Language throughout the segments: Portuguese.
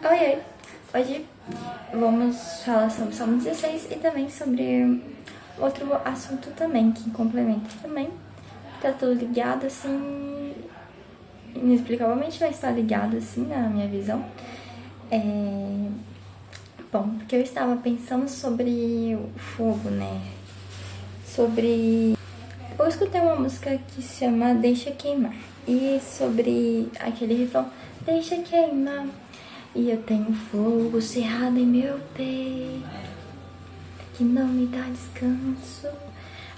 Oi, oi! Hoje vamos falar sobre o Salmo 16 e também sobre outro assunto também, que complementa também. Tá tudo ligado assim, inexplicavelmente, mas tá ligado assim na minha visão. Bom, porque eu estava pensando sobre o fogo, né? Eu escutei uma música que se chama Deixa Queimar. E sobre aquele refrão, deixa queimar. E eu tenho fogo cerrado em meu peito, que não me dá descanso.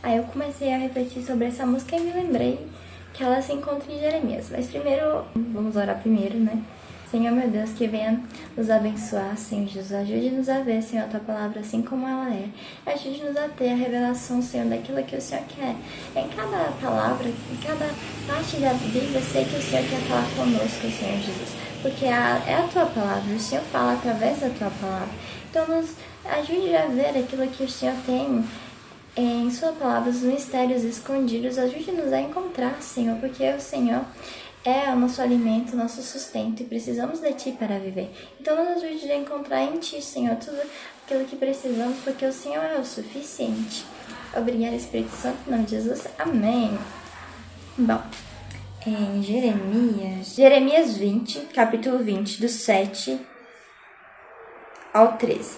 Aí eu comecei a refletir sobre essa música e me lembrei que ela se encontra em Jeremias. Mas primeiro, vamos orar primeiro, né? Senhor, meu Deus, que venha nos abençoar, Senhor Jesus. Ajude-nos a ver, Senhor, a Tua palavra assim como ela é. Ajude-nos a ter a revelação, Senhor, daquilo que o Senhor quer. Em cada palavra, em cada parte da Bíblia, eu sei que o Senhor quer falar conosco, Senhor Jesus. Porque é a Tua palavra, o Senhor fala através da Tua palavra. Então, nos ajude a ver aquilo que o Senhor tem em Sua palavra, os mistérios escondidos. Ajude-nos a encontrar, Senhor, porque o Senhor é o nosso alimento, o nosso sustento, e precisamos de Ti para viver. Então, nos ajude a encontrar em Ti, Senhor, tudo aquilo que precisamos, porque o Senhor é o suficiente. Obrigada, Espírito Santo, em nome de Jesus. Amém. Bom, em Jeremias 20, capítulo 20, do 7 ao 13.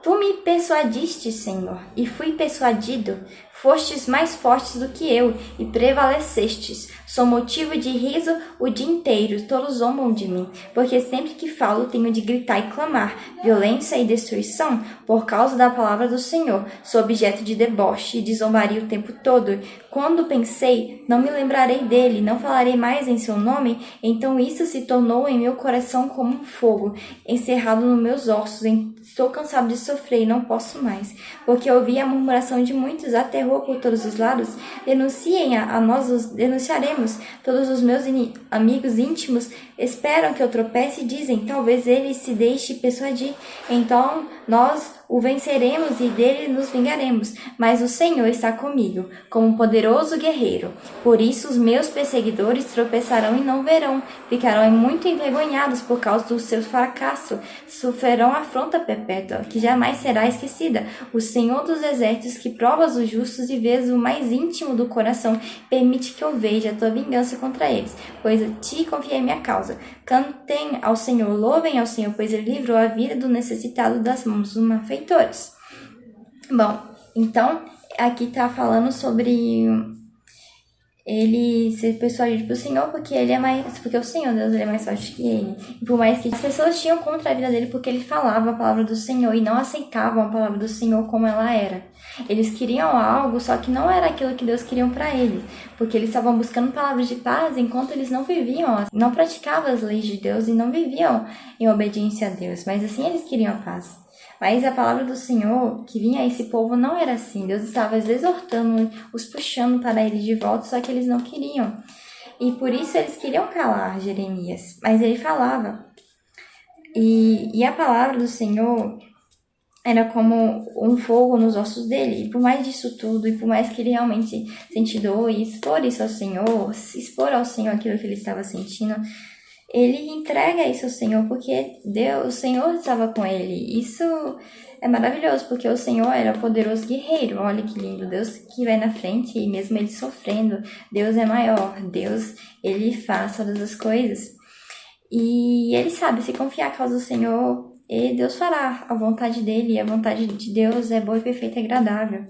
Tu me persuadiste, Senhor, e fui persuadido. Fostes mais fortes do que eu e prevalecestes. Sou motivo de riso o dia inteiro, todos zombam de mim, porque sempre que falo tenho de gritar e clamar, violência e destruição, por causa da palavra do Senhor. Sou objeto de deboche e de zombaria o tempo todo. Quando pensei, não me lembrarei dele, não falarei mais em seu nome, então isso se tornou em meu coração como um fogo, encerrado nos meus ossos. Estou cansado de sofrer e não posso mais, porque ouvi a murmuração de muitos, a terror por todos os lados. Denunciem a nós, os denunciaremos. Todos os meus amigos íntimos esperam que eu tropece e dizem, talvez ele se deixe persuadir. Então nós o venceremos e dele nos vingaremos. Mas o Senhor está comigo, como um poderoso guerreiro. Por isso os meus perseguidores tropeçarão e não verão. Ficarão muito envergonhados por causa do seu fracasso. Sofrerão afronta perpétua, que jamais será esquecida. O Senhor dos exércitos, que provas os justos e vês o mais íntimo do coração, permite que eu veja a tua vingança contra eles, pois a ti confiei minha causa. Cantem ao Senhor, louvem ao Senhor, pois ele livrou a vida do necessitado das mãos dos malfeitores. Bom, então, aqui tá falando sobre ele ser persuadido pro Senhor, porque o Senhor, Deus, ele é mais forte que ele. E por mais que as pessoas tinham contra a vida dele, porque ele falava a palavra do Senhor e não aceitavam a palavra do Senhor como ela era. Eles queriam algo, só que não era aquilo que Deus queria para eles, porque eles estavam buscando palavras de paz enquanto eles não viviam, não praticavam as leis de Deus e não viviam em obediência a Deus, mas assim eles queriam a paz. Mas a palavra do Senhor que vinha a esse povo não era assim. Deus estava exortando, os puxando para eles de volta, só que eles não queriam. E por isso eles queriam calar Jeremias, mas ele falava. E a palavra do Senhor era como um fogo nos ossos dele. E por mais disso tudo, e por mais que ele realmente sentisse dor e expor isso ao Senhor, expor ao Senhor aquilo que ele estava sentindo, ele entrega isso ao Senhor, porque o Senhor estava com ele. Isso é maravilhoso, porque o Senhor era o poderoso guerreiro. Olha que lindo, Deus que vai na frente, e mesmo ele sofrendo, Deus é maior. Deus, ele faz todas as coisas. E ele sabe, se confiar a causa do Senhor, Deus fará a vontade dele. E a vontade de Deus é boa e perfeita e agradável.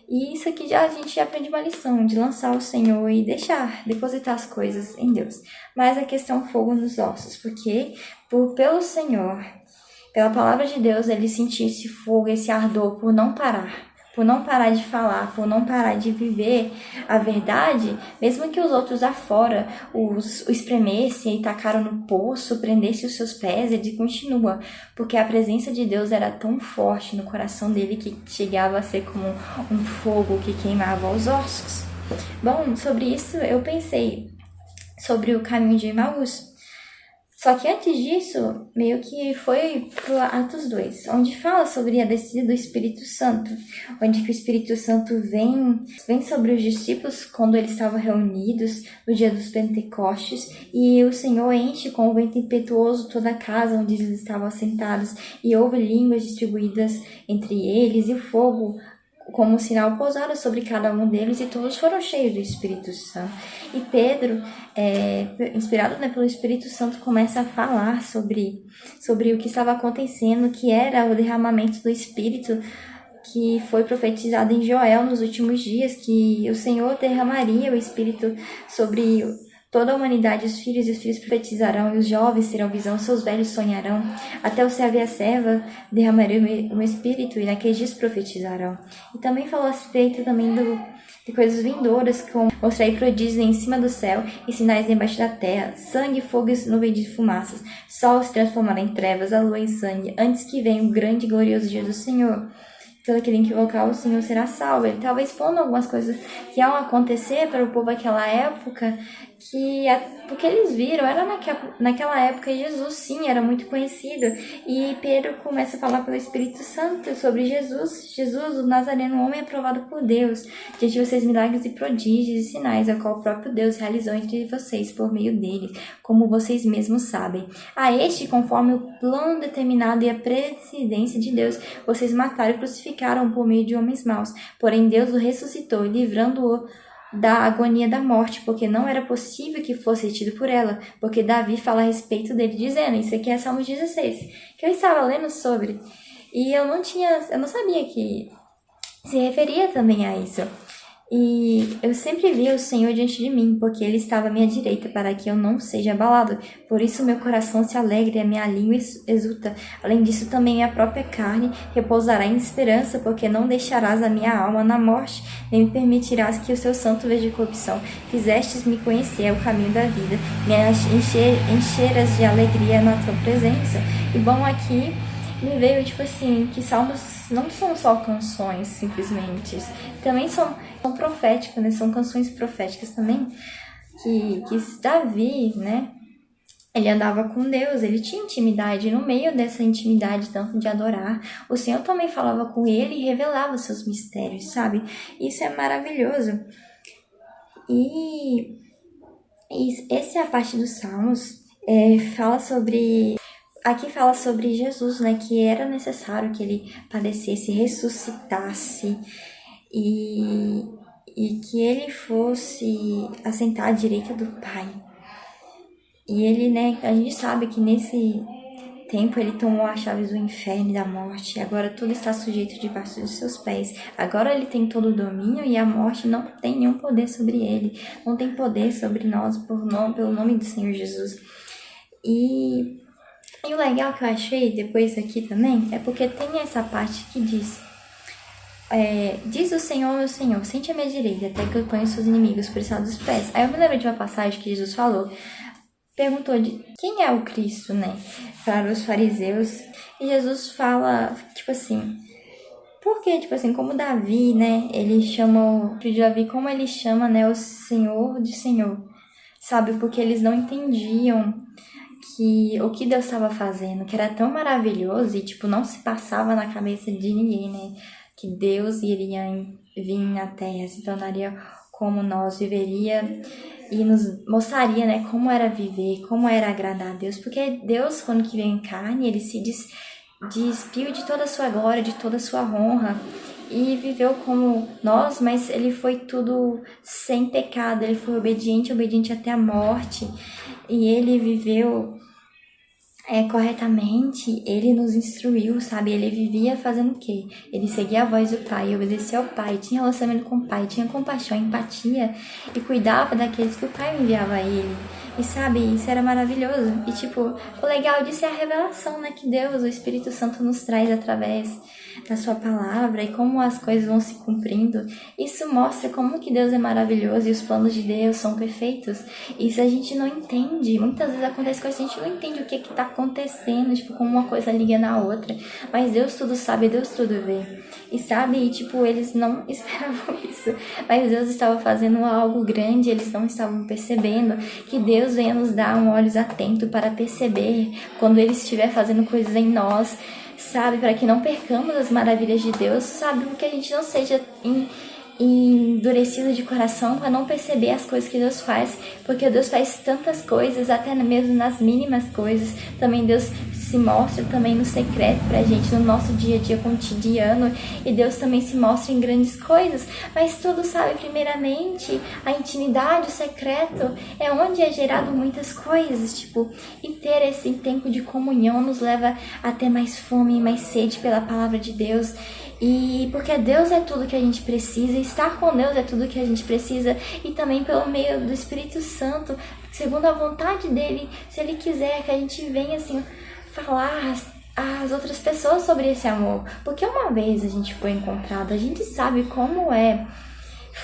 E isso aqui a gente já aprende uma lição, de lançar o Senhor e depositar as coisas em Deus. Mas a questão fogo nos ossos, porque pelo Senhor, pela palavra de Deus, ele sentiu esse fogo, esse ardor por não parar de falar, por não parar de viver a verdade, mesmo que os outros afora o espremessem e tacaram no poço, prendessem os seus pés, ele continua, porque a presença de Deus era tão forte no coração dele que chegava a ser como um fogo que queimava os ossos. Bom, sobre isso eu pensei sobre o caminho de Emaús. Só que antes disso, meio que foi pro Atos 2, onde fala sobre a descida do Espírito Santo, onde que o Espírito Santo vem sobre os discípulos quando eles estavam reunidos no dia dos Pentecostes, e o Senhor enche com o vento impetuoso toda a casa onde eles estavam assentados, e houve línguas distribuídas entre eles, e o fogo como sinal pousaram sobre cada um deles, e todos foram cheios do Espírito Santo. E Pedro, inspirado, né, pelo Espírito Santo, começa a falar sobre o que estava acontecendo, que era o derramamento do Espírito, que foi profetizado em Joel nos últimos dias, que o Senhor derramaria o Espírito sobre toda a humanidade. Os filhos e os filhos profetizarão, e os jovens terão visão, seus velhos sonharão. Até o servo e a serva derramarão o Espírito, e naqueles dias profetizarão. E também falou a respeito também de coisas vindouras, como mostrar prodígios em cima do céu e sinais embaixo da terra, sangue, fogo e nuvem de fumaças. Sol se transformará em trevas, a lua em sangue, antes que venha o grande e glorioso dia do Senhor. Todo aquele em que invocar o Senhor será salvo. Ele estava expondo algumas coisas que iam acontecer para o povo daquela época, porque eles viram, era naquela época Jesus sim era muito conhecido, e Pedro começa a falar pelo Espírito Santo sobre Jesus, o Nazareno, um homem aprovado por Deus, diante de vocês milagres e prodígios e sinais, a qual o próprio Deus realizou entre vocês por meio dele, como vocês mesmos sabem. A este, conforme o plano determinado e a presidência de Deus, vocês mataram e crucificaram por meio de homens maus, porém Deus o ressuscitou, livrando-o da agonia da morte, porque não era possível que fosse retido por ela, porque Davi fala a respeito dele, dizendo, isso aqui é Salmos 16, que eu estava lendo sobre, e eu não sabia que se referia também a isso. E eu sempre vi o Senhor diante de mim, porque Ele estava à minha direita, para que eu não seja abalado. Por isso meu coração se alegra e a minha língua exulta. Além disso, também minha própria carne repousará em esperança, porque não deixarás a minha alma na morte, nem me permitirás que o seu santo veja corrupção. Fizestes-me conhecer o caminho da vida, me encheras de alegria na tua presença. E bom, aqui me veio, tipo assim, que salmos não são só canções, simplesmente. Também são proféticas, né? São canções proféticas também. Que Davi, né? Ele andava com Deus, ele tinha intimidade. No meio dessa intimidade, tanto de adorar, o Senhor também falava com ele e revelava seus mistérios, sabe? Isso é maravilhoso. E essa é a parte dos Salmos. Aqui fala sobre Jesus, né? Que era necessário que ele padecesse, ressuscitasse e que ele fosse assentar à direita do Pai. E ele, né? A gente sabe que nesse tempo ele tomou as chaves do inferno e da morte. E agora tudo está sujeito debaixo dos seus pés. Agora ele tem todo o domínio e a morte não tem nenhum poder sobre ele. Não tem poder sobre nós pelo nome do Senhor Jesus. E o legal que eu achei depois aqui também é porque tem essa parte que diz: diz o Senhor, meu Senhor, sente a minha direita até que eu ponha os seus inimigos por cima dos pés. Aí eu me lembro de uma passagem que Jesus perguntou de quem é o Cristo, né, para os fariseus. E Jesus fala, tipo assim, porque, tipo assim, como Davi, né, ele chama o filho de Davi, como ele chama, né, o Senhor de Senhor, sabe, porque eles não entendiam que o que Deus estava fazendo, que era tão maravilhoso e, tipo, não se passava na cabeça de ninguém, né, que Deus iria vir na Terra, se tornaria como nós, viveria e nos mostraria, né, como era viver, como era agradar a Deus, porque Deus, quando que veio em carne, ele se despiu de toda a sua glória, de toda a sua honra, e viveu como nós, mas ele foi tudo sem pecado, ele foi obediente até a morte, e ele viveu corretamente, ele nos instruiu, sabe? Ele vivia fazendo o quê? Ele seguia a voz do Pai, obedecia ao Pai, tinha relacionamento com o Pai, tinha compaixão, empatia e cuidava daqueles que o Pai enviava a ele. E sabe, isso era maravilhoso. E tipo, o legal disso é a revelação, né? Que Deus, o Espírito Santo nos traz através da sua palavra e como as coisas vão se cumprindo. Isso mostra como que Deus é maravilhoso e os planos de Deus são perfeitos. Isso a gente não entende. Muitas vezes acontece coisas que a gente não entende o que está acontecendo, tipo, como uma coisa liga na outra. Mas Deus tudo sabe, Deus tudo vê. E sabe, tipo, eles não esperavam isso. Mas Deus estava fazendo algo grande, eles não estavam percebendo que Deus Deus venha nos dar olhos atentos para perceber quando Ele estiver fazendo coisas em nós, sabe? Para que não percamos as maravilhas de Deus, sabe? Porque a gente não seja endurecido de coração para não perceber as coisas que Deus faz, porque Deus faz tantas coisas, até mesmo nas mínimas coisas. Também Deus se mostra também no secreto pra gente, no nosso dia a dia cotidiano, e Deus também se mostra em grandes coisas, mas tudo, sabe, primeiramente, a intimidade, o secreto, é onde é gerado muitas coisas, tipo, e ter esse tempo de comunhão nos leva a ter mais fome e mais sede pela palavra de Deus. E porque Deus é tudo que a gente precisa, estar com Deus é tudo que a gente precisa, e também pelo meio do Espírito Santo, segundo a vontade dele, se ele quiser que a gente venha assim falar às outras pessoas sobre esse amor, porque uma vez a gente foi encontrado, a gente sabe como é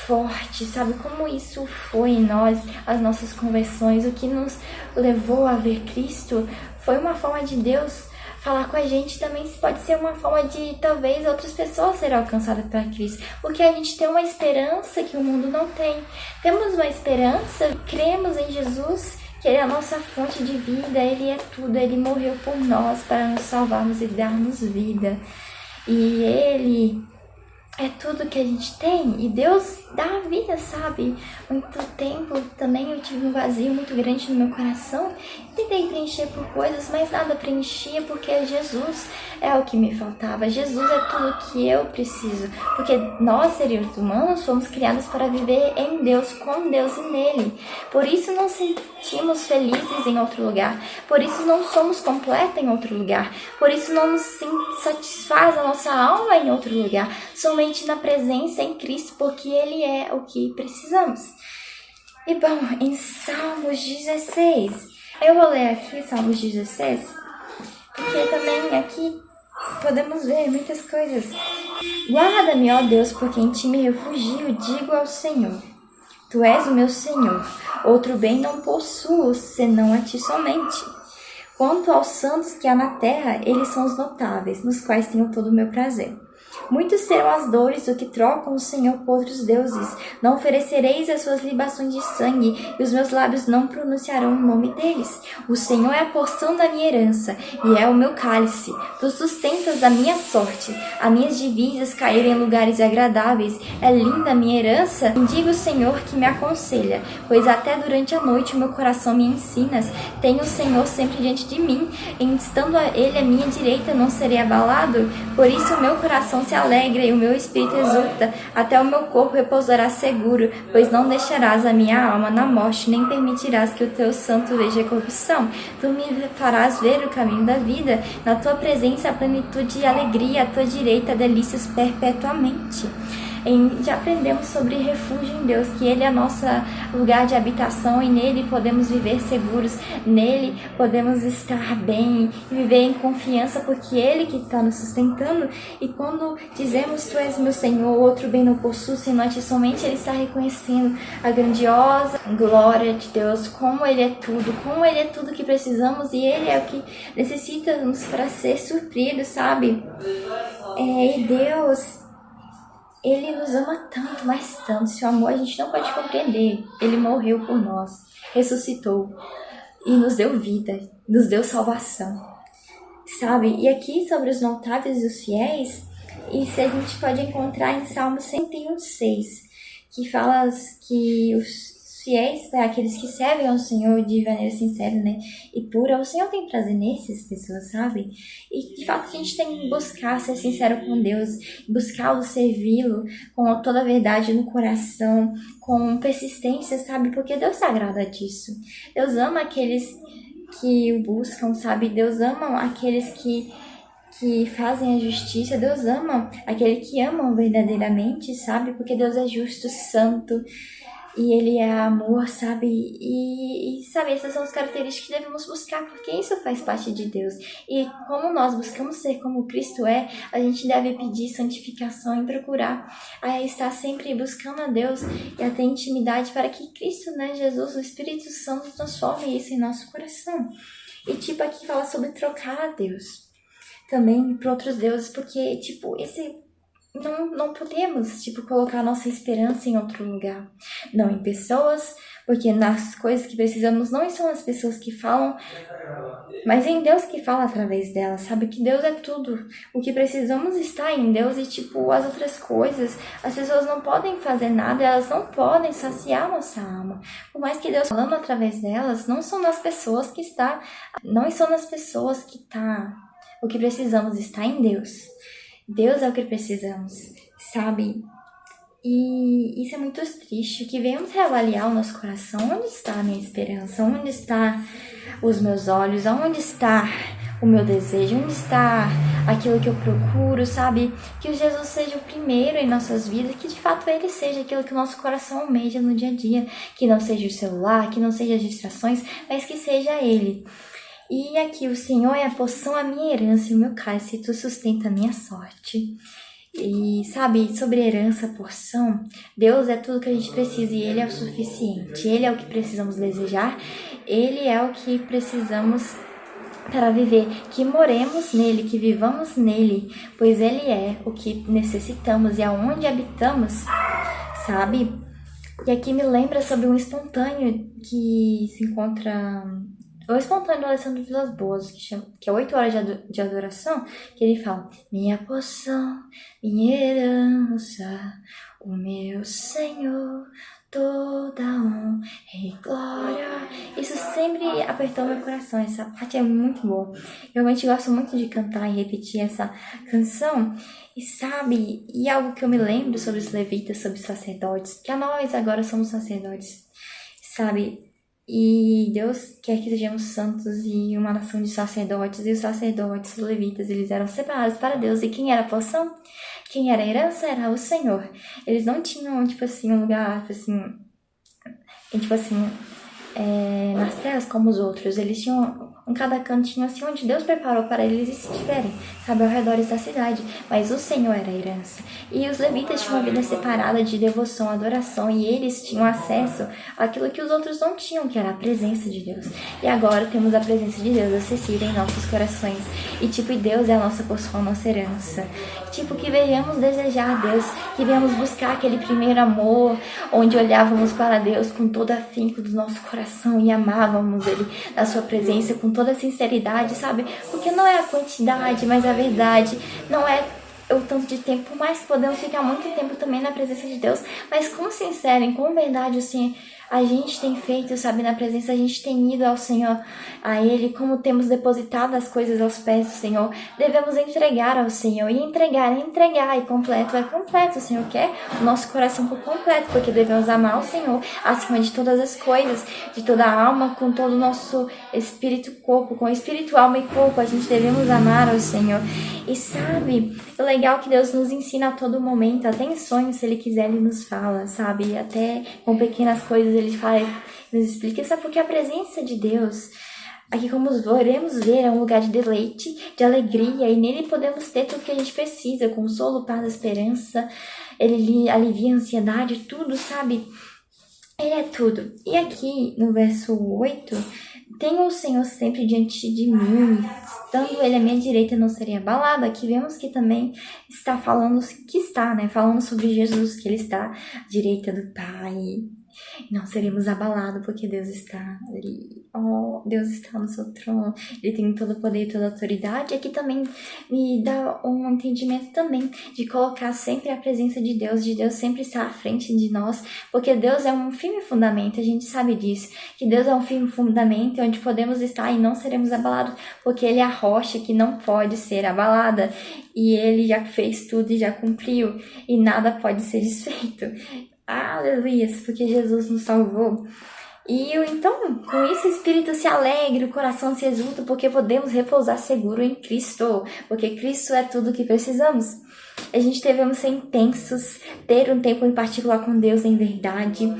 forte, sabe como isso foi em nós, as nossas conversões, o que nos levou a ver Cristo, foi uma forma de Deus falar com a gente. Também pode ser uma forma de talvez outras pessoas serem alcançadas para Cristo, porque a gente tem uma esperança que o mundo não tem. Temos uma esperança, cremos em Jesus, que Ele é a nossa fonte de vida, Ele é tudo, Ele morreu por nós para nos salvarmos e dar-nos vida. E Ele é tudo que a gente tem, e Deus dá a vida, sabe? Muito tempo também eu tive um vazio muito grande no meu coração, tentei preencher por coisas, mas nada preenchia, porque Jesus é o que me faltava. Jesus é tudo que eu preciso, porque nós, seres humanos, fomos criados para viver em Deus, com Deus e nele. Por isso não sentimos felizes em outro lugar, por isso não somos completos em outro lugar, por isso não nos satisfaz a nossa alma em outro lugar, somente na presença em Cristo, porque Ele é o que precisamos. E bom, em Salmos 16, eu vou ler aqui Salmos 16, porque também aqui podemos ver muitas coisas. Guarda-me, ó Deus, porque em ti me refugio, digo ao Senhor. Tu és o meu Senhor, outro bem não possuo, senão a ti somente. Quanto aos santos que há na terra, eles são os notáveis, nos quais tenho todo o meu prazer. Muitos serão as dores do que trocam o Senhor por outros deuses. Não oferecereis as suas libações de sangue, e os meus lábios não pronunciarão o nome deles. O Senhor é a porção da minha herança, e é o meu cálice. Tu sustentas a minha sorte. As minhas divisas caíram em lugares agradáveis. É linda a minha herança. Bendiga o Senhor que me aconselha, pois até durante a noite o meu coração me ensinas. Tenho o Senhor sempre diante de mim, e estando Ele à minha direita não serei abalado. Por isso o meu coração se alegra e o meu espírito exulta, até o meu corpo repousará seguro, pois não deixarás a minha alma na morte, nem permitirás que o teu santo veja a corrupção. Tu me farás ver o caminho da vida, na tua presença a plenitude e alegria, à tua direita delícias perpetuamente. Já aprendemos sobre refúgio em Deus, que Ele é nosso lugar de habitação, e nele podemos viver seguros, nele podemos estar bem e viver em confiança, porque Ele que está nos sustentando. E quando dizemos Tu és meu Senhor, outro bem não possuo, senão a ti somente, Ele está reconhecendo a grandiosa glória de Deus, como Ele é tudo que precisamos, e Ele é o que necessita-nos para ser surpreendido, sabe? E Deus, Ele nos ama tanto, mas tanto. Seu amor a gente não pode compreender. Ele morreu por nós, ressuscitou e nos deu vida, nos deu salvação, sabe? E aqui sobre os notáveis e os fiéis, isso a gente pode encontrar em Salmo 101:6, que fala que os fiéis, aqueles que servem ao Senhor de maneira sincera, né, e pura, o Senhor tem prazer nessas pessoas, sabe? E de fato a gente tem que buscar ser sincero com Deus, buscá-lo, servi-lo com toda a verdade no coração, com persistência, sabe? Porque Deus se agrada disso. Deus ama aqueles que o buscam, sabe? Deus ama aqueles que fazem a justiça. Deus ama aquele que amam verdadeiramente, sabe? Porque Deus é justo, santo, e Ele é amor, sabe? E sabe, essas são as características que devemos buscar, porque isso faz parte de Deus. E como nós buscamos ser como Cristo é, a gente deve pedir santificação e procurar estar sempre buscando a Deus e a ter intimidade para que Cristo, né, Jesus, o Espírito Santo, transforme isso em nosso coração. E tipo, aqui fala sobre trocar a Deus também por outros deuses, porque tipo, não podemos, tipo, colocar nossa esperança em outro lugar, não em pessoas, Porque nas coisas que precisamos não são as pessoas que falam, mas é em Deus que fala através delas, sabe? Que Deus é tudo. O que precisamos está em Deus e, tipo, as outras coisas, as pessoas não podem fazer nada, elas não podem saciar nossa alma. Por mais que Deus falando através delas, não são nas pessoas que está, não são nas pessoas que está. O que precisamos está em Deus. Deus é o que precisamos, sabe? E isso é muito triste, que venhamos reavaliar o nosso coração. Onde está a minha esperança? Onde está os meus olhos? Onde está o meu desejo? Onde está aquilo que eu procuro, sabe? Que o Jesus seja o primeiro em nossas vidas, que de fato Ele seja aquilo que o nosso coração almeja no dia a dia. Que não seja o celular, que não seja as distrações, mas que seja Ele. E aqui, o Senhor é a porção, a minha herança e o meu cálice, tu sustenta a minha sorte. E sabe, sobre herança, porção, Deus é tudo que a gente precisa e Ele é o suficiente. Ele é o que precisamos desejar, Ele é o que precisamos para viver, que moremos nele, que vivamos nele, pois Ele é o que necessitamos e aonde habitamos, sabe? E aqui me lembra sobre um espontâneo que se encontra... O espontâneo do Alessandro Vilas Boas, que é 8 horas de adoração, que ele fala: minha porção, minha herança, o meu Senhor, toda honra e glória. Isso sempre apertou meu coração, essa parte é muito boa. Eu realmente gosto muito de cantar e repetir essa canção. E sabe, e algo que eu me lembro sobre os levitas, sobre os sacerdotes, que nós agora somos sacerdotes, sabe? E Deus quer que sejamos santos e uma nação de sacerdotes. E os sacerdotes, os levitas, eles eram separados para Deus. E quem era a porção? Quem era a herança? Era o Senhor. Eles não tinham, tipo assim, um lugar, nas terras como os outros. Eles tinham em cada cantinho assim onde Deus preparou para eles estiverem, sabe, ao redor da cidade. Mas o Senhor era a herança. E os levitas tinham uma vida separada de devoção, adoração, e eles tinham acesso àquilo que os outros não tinham, que era a presença de Deus. E agora temos a presença de Deus acessível em nossos corações. E e Deus é a nossa porção, a nossa herança. Que venhamos desejar a Deus, que venhamos buscar aquele primeiro amor, onde olhávamos para Deus com todo afinco do nosso coração e amávamos Ele na sua presença com toda a sinceridade, sabe? Porque não é a quantidade, mas a verdade. Não é o tanto de tempo, por mais que podemos ficar muito tempo também na presença de Deus, mas com sincero, com verdade, assim, a gente tem feito, sabe, na presença, a gente tem ido ao Senhor, a Ele, como temos depositado as coisas aos pés do Senhor, devemos entregar ao Senhor, e entregar, e completo, é completo, o Senhor quer o nosso coração por completo, porque devemos amar o Senhor acima de todas as coisas, de toda a alma, com todo o nosso espírito, corpo, com espírito, alma e corpo, a gente devemos amar ao Senhor. E sabe, o legal é que Deus nos ensina a todo momento, até em sonhos, se Ele quiser, Ele nos fala, sabe, até com pequenas coisas Ele fala, nos explica, sabe, porque a presença de Deus, aqui como podemos ver, é um lugar de deleite, de alegria, e nele podemos ter tudo que a gente precisa, consolo, paz, esperança, Ele alivia a ansiedade, tudo, sabe, Ele é tudo. E aqui, no verso 8, tenho o Senhor sempre diante de mim, estando Ele à minha direita, não serei abalado. Aqui vemos que também está falando, falando sobre Jesus, que Ele está à direita do Pai. Não seremos abalados, porque Deus está ali. Oh, Deus está no seu trono. Ele tem todo o poder e toda a autoridade. Aqui também me dá um entendimento também de colocar sempre a presença de Deus sempre estar à frente de nós, porque Deus é um firme fundamento, a gente sabe disso, que Deus é um firme fundamento onde podemos estar e não seremos abalados, porque Ele é a rocha que não pode ser abalada, e Ele já fez tudo e já cumpriu, e nada pode ser desfeito. Aleluia, porque Jesus nos salvou. E então, com isso o espírito se alegra, o coração se exulta, porque podemos repousar seguro em Cristo, porque Cristo é tudo o que precisamos. A gente devemos ser intensos, ter um tempo em particular com Deus em verdade.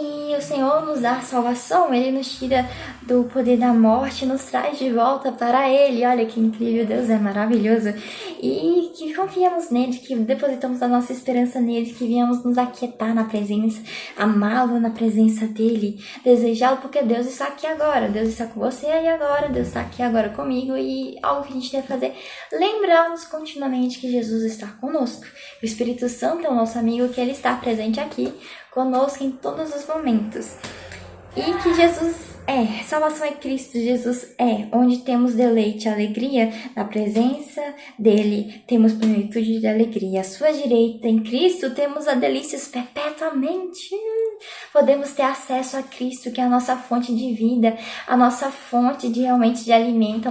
E o Senhor nos dá salvação, Ele nos tira do poder da morte, nos traz de volta para Ele. Olha que incrível, Deus é maravilhoso. E que confiamos nele, que depositamos a nossa esperança nele, que viemos nos aquietar na presença, amá-lo na presença dele, desejá-lo, porque Deus está aqui agora, Deus está com você aí agora, Deus está aqui agora comigo, e algo que a gente deve fazer, lembrar-nos continuamente que Jesus está conosco. O Espírito Santo é o nosso amigo, que ele está presente aqui conosco em todos os momentos. E que Jesus salvação é Cristo, Jesus onde temos deleite e alegria, na presença dele temos plenitude de alegria. À sua direita, em Cristo, temos a delícias perpetuamente. Podemos ter acesso a Cristo, que é a nossa fonte de vida, a nossa fonte realmente de alimento,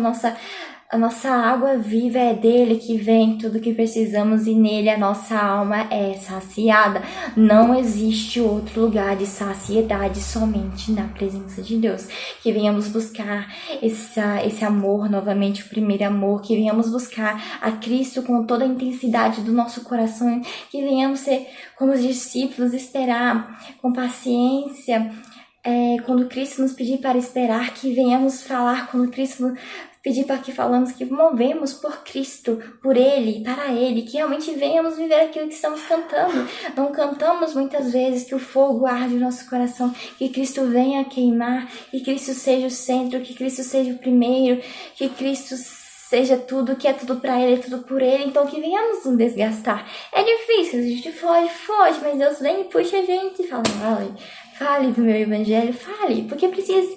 a nossa água viva é dele que vem tudo que precisamos, e nele a nossa alma é saciada. Não existe outro lugar de saciedade, somente na presença de Deus. Que venhamos buscar esse amor novamente, o primeiro amor, que venhamos buscar a Cristo com toda a intensidade do nosso coração, que venhamos ser como os discípulos, esperar com paciência, quando Cristo nos pedir para esperar, que venhamos falar quando Cristo pedir para que falamos, que movemos por Cristo, por Ele, para Ele, que realmente venhamos viver aquilo que estamos cantando. Não cantamos muitas vezes que o fogo arde no nosso coração, que Cristo venha queimar, que Cristo seja o centro, que Cristo seja o primeiro, que Cristo seja tudo, que é tudo para Ele, é tudo por Ele. Então que venhamos nos desgastar. É difícil, a gente foge, mas Deus vem e puxa a gente e fala, fale do meu evangelho, fale, porque precisa.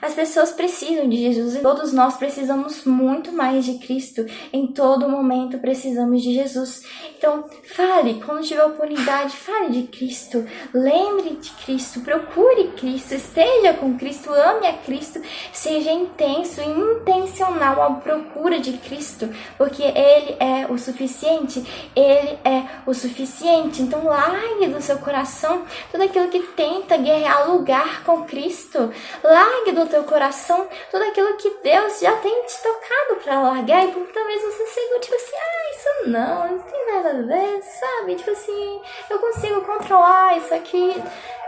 As pessoas precisam de Jesus, e todos nós precisamos muito mais de Cristo. Em todo momento precisamos de Jesus. Então, fale, quando tiver oportunidade, fale de Cristo. Lembre de Cristo, procure Cristo, esteja com Cristo, ame a Cristo, seja intenso e intencional à procura de Cristo, porque Ele é o suficiente, Ele é o suficiente. Então, largue do seu coração tudo aquilo que tenta guerrear lugar com Cristo. Largue do teu coração tudo aquilo que Deus já tem te tocado para largar, e por talvez você segure, tipo assim, isso não tem nada a ver, sabe? Tipo assim, eu consigo controlar isso aqui.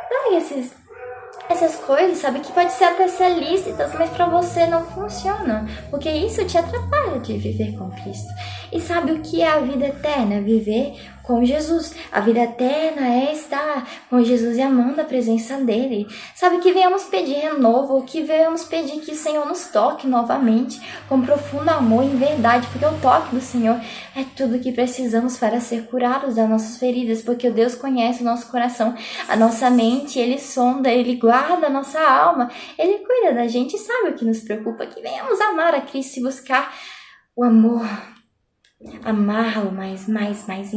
Largue essas coisas, sabe? Que pode ser até ser lícitas, mas para você não funciona, porque isso te atrapalha de viver com Cristo. E sabe o que é a vida eterna? Viver com Jesus. A vida eterna é estar com Jesus e amando a presença dele. Sabe, que venhamos pedir renovo, que venhamos pedir que o Senhor nos toque novamente com profundo amor e verdade, porque o toque do Senhor é tudo que precisamos para ser curados das nossas feridas, porque Deus conhece o nosso coração, a nossa mente, Ele sonda, Ele guarda a nossa alma, Ele cuida da gente e sabe o que nos preocupa. Que venhamos amar a Cristo e buscar o amor, amá-lo mais e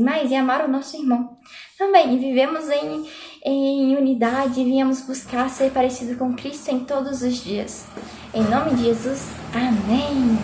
mais, e amar o nosso irmão também. E vivemos em unidade, e viemos buscar ser parecido com Cristo em todos os dias. Em nome de Jesus, amém.